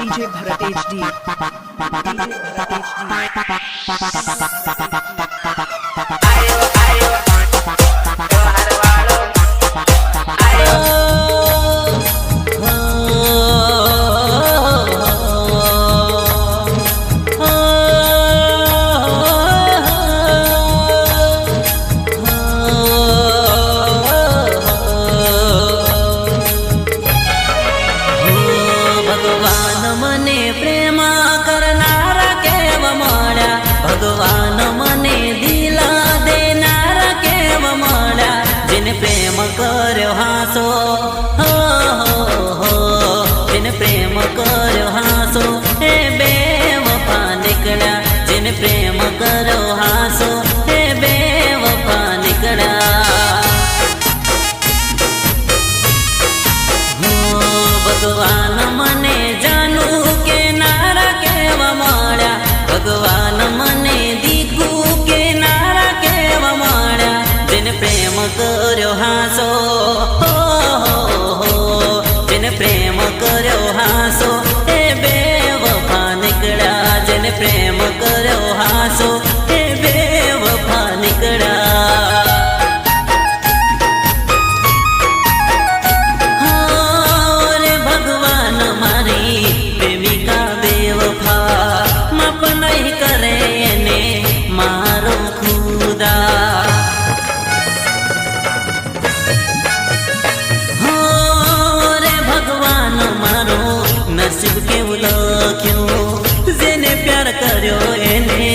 DJ Bharat HD. भगवान मने दिल देनारा केव मळ्या जिन प्रेम कर्यो हासो हो हो जिन प्रेम कर्यो हासो हे बेवफा निकळ्या जिन प्रेम कर्यो हासो हे बेवफा निकळ्या हो भगवान मने जानू के नारा केव मळ्या भगवान मने दीकू के नारा केव मळ्या जिन प्रेम कर्यो हासो हो हो जिन प्रेम कर्यो हासो हे बेवफा निकळ्या जिन प्रेम कर्यो हासो हे बेवफा निकळ्या रे भगवान मारी प्रेमिका बेवफा माफ नहीं करे ने मारो खुदा हो रे भगवान मारो नसीब के लख्यो जेने प्यार कर्यो एने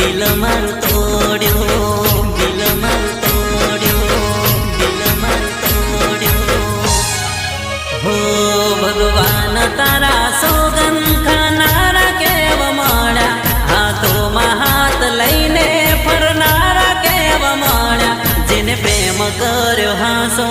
दिल मार तोड्यो दिल मार तोड्यो दिल मार तोड्यो हो भगवान तारा सोगन खानारा केव मळ्या हाथों हाथ लईने फरनारा केव मळ्या जिन प्रेम कर्यो हासो